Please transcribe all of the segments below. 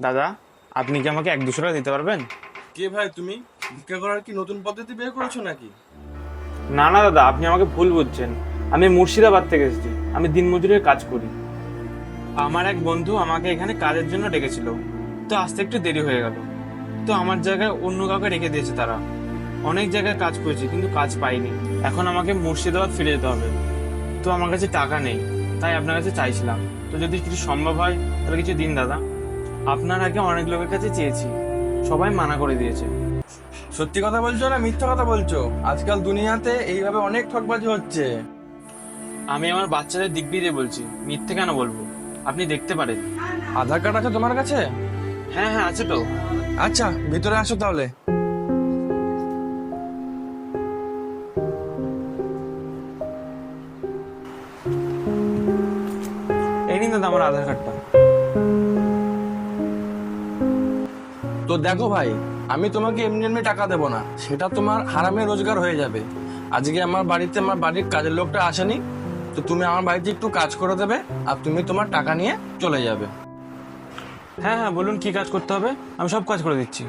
দাদা, আপনি কি আমাকে 1-200 টাকা দিতে পারবেন? কে ভাই তুমি? ভিক্ষা করার কি নতুন পদ্ধতি বের করেছো নাকি? না না দাদা, আপনি আমাকে ভুল বুঝছেন। আমি মুর্শিদাবাদ থেকে এসেছি। আমি দিনমজুরের কাজ করি। আমার এক বন্ধু আমাকে এখানে কাজের জন্য ডেকেছিল, তো আসতে একটু দেরি হয়ে গেল। তো আমার জায়গায় অন্য কাউকে রেখে দিয়েছে তারা। অনেক জায়গায় কাজ করেছি কিন্তু কাজ পাইনি। এখন আমাকে মুর্শিদাবাদ ফিরে যেতে হবে। তো আমার কাছে টাকা নেই, তাই আপনার কাছে চাইছিলাম। তো যদি কিছু সম্ভব হয় তাহলে কিছু দিন দাদা। আপনার আগে অনেক লোকের কাছে চেয়েছি, সবাই মানা করে দিয়েছে। সত্যি কথা বলছো না মিথ্যা কথা বলছো? আজকাল দুনিয়াতে এইভাবে অনেক ঠকবাজি হচ্ছে। আমি আমার বাচ্চাদের দিব্যি দিয়ে বলছি, মিথ্যে কেন বলবো? আপনি দেখতে পারেন। আধার কার্ড আছে তোমার কাছে? হ্যাঁ হ্যাঁ, আছে তো। আচ্ছা, ভিতরে আসো তাহলে। এই নিন দাদা আমার আধার কার্ডটা। তো দেখো ভাই, আমি তোমাকে এমনি এমনি টাকা দেবো না, সেটা তোমার হারামে রোজগার হয়ে যাবে। আজকে আমার বাড়িতে আমার বাড়ির কাজের লোকটা আসেনি, তো তুমি আমার বাড়িতে একটু কাজ করে দেবে আর তুমি তোমার টাকা নিয়ে চলে যাবে। হ্যাঁ হ্যাঁ, বলুন কি কাজ করতে হবে, আমি সব কাজ করে দিচ্ছি।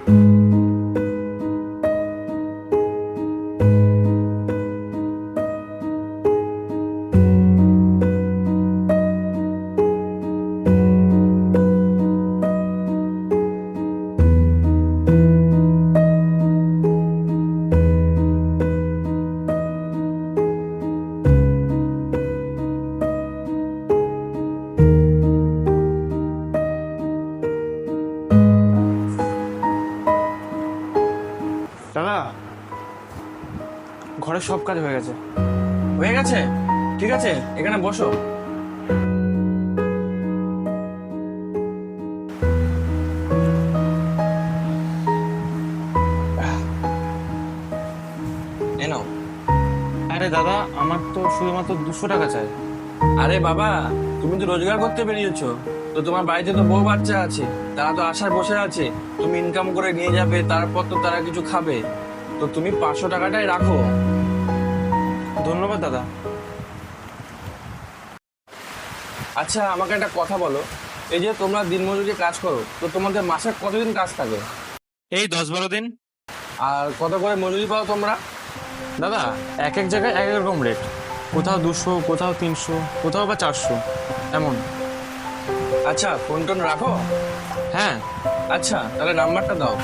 দাদা, ঘরের সব কাজ হয়ে গেছে। হয়ে গেছে? ঠিক আছে, এখানে বসো। এ নাও। আরে দাদা, আমার তো শুধুমাত্র 200 টাকা চাই। আরে বাবা, তুমি তো রোজগার করতে বেরিয়েছো, তো তোমার বাড়িতে তো বউ বাচ্চা আছে, তারা তো আশায় বসে আছে তুমি ইনকাম করে নিয়ে যাবে, তারপর তো তারা কিছু খাবে। তো তুমি 500 টাকাটাই রাখো। ধন্যবাদ দাদা। আচ্ছা, আমাকে একটা কথা বলো, এই যে তোমরা দিনমজুরি কাজ করো, তো তোমাদের মাসে কতদিন কাজ থাকে? এই 10-12 দিন। আর কত করে মজুরি পাও তোমরা? দাদা, এক এক জায়গায় এক এক রকম রেট। কোথাও 200, কোথাও 300, কোথাও বা 400, এমন। আচ্ছা, ফোন টোন রাখো? হ্যাঁ। আচ্ছা, তাহলে নাম্বারটা দাও।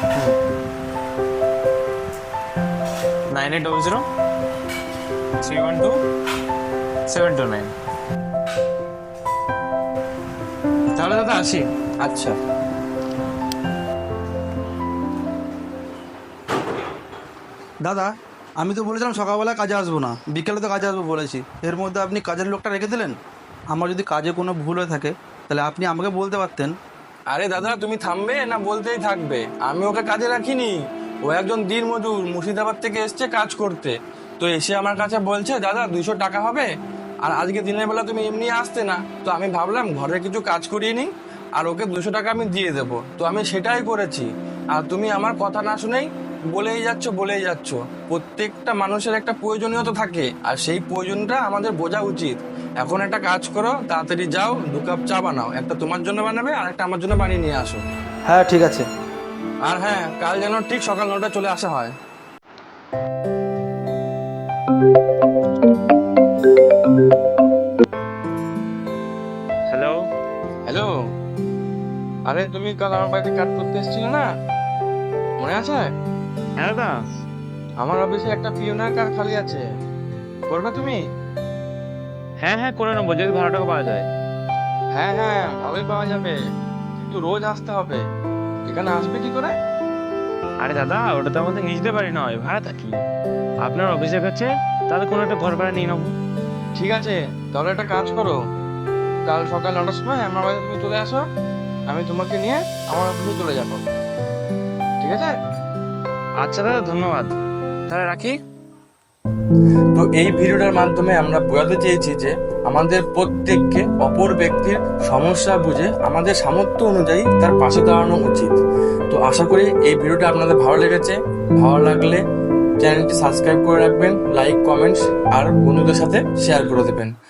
9800-312-729। তাহলে দাদা আসি। আচ্ছা। দাদা, আমি তো বলেছিলাম সকালবেলা কাজে আসবো না, বিকেলে তো কাজে আসবো বলেছি। এর মধ্যে আপনি কাজের লোকটা রেখে দিলেন। আমার যদি কাজে কোনো ভুল হয়ে থাকে তাহলে আপনি আমাকে বলতে পারতেন। আরে দাদা, তুমি থামবে না বলতেই থাকবে? আমি ওকে কাজে রাখিনি, ও একজন দিনমজুর মুর্শিদাবাদ থেকে এসছে কাজ করতে। তো এসে আমার কাছে বলছে দাদা 200 টাকা হবে। আর আজকে দিনের বেলা তুমি এমনি আসতে না, তো আমি ভাবলাম ঘরে কিছু কাজ করিয়ে নিই আর ওকে 200 টাকা আমি দিয়ে দেবো। তো আমি সেটাই করেছি। আর তুমি আমার কথা না শুনেই বলেই যাচ্ছ। প্রত্যেকটা মানুষের একটা প্রয়োজনীয়তা থাকে, আর সেই প্রয়োজনটা আমাদের বোঝা উচিত। এখন একটা কাজ করো, তাড়াতাড়ি যাও, 2 কাপ চা বানাও, একটা তোমার জন্য বানাবে আর একটা আমার জন্য বানিয়ে নিয়ে আসো। হ্যাঁ ঠিক আছে। আর হ্যাঁ, কাল যেন ঠিক সকাল 9টায় চলে আসা হয়। হ্যালো। হ্যালো। আরে তুমি কাল আমার বাড়িতে কাজ করতে এসেছিলে না, মনে আছে? হ্যাঁ দাদা। আমার অফিসে একটা পিওনের কাজ খালি আছে, করবে তুমি? হ্যাঁ হ্যাঁ, করে নেবো যদি ভাড়া টাকা পাওয়া যায়। হ্যাঁ হ্যাঁ, ভালোই পাওয়া যাবে, কিন্তু রোজ আসতে হবে। এখানে আসবে কি করে? আরে দাদা, ওটা তো আমাদের নিজেদের বাড়ি নয়, ভাড়া থাকি। আপনার অফিসের কাছে তাহলে কোনো একটা ঘর ভাড়া নিয়ে নেবো। ঠিক আছে, তাহলে একটা কাজ করো, কাল সকাল 9টার সময় আমার বাড়িতে তুমি চলে আসো, আমি তোমাকে নিয়ে আমার অফিসে চলে যাবো। ঠিক আছে? আচ্ছা দাদা, ধন্যবাদ। তাহলে রাখি। তো এই ভিডিওটার মাধ্যমে আমরা বোঝাতে চেয়েছি যে আমাদের প্রত্যেককে অপর ব্যক্তির সমস্যা বুঝে আমাদের সামর্থ্য অনুযায়ী তার পাশে দাঁড়ানো উচিত। তো আশা করি এই ভিডিওটা আপনাদের ভালো লেগেছে। ভালো লাগলে চ্যানেলটি সাবস্ক্রাইব করে রাখবেন, লাইক, কমেন্টস আর বন্ধুদের সাথে শেয়ার করে দেবেন।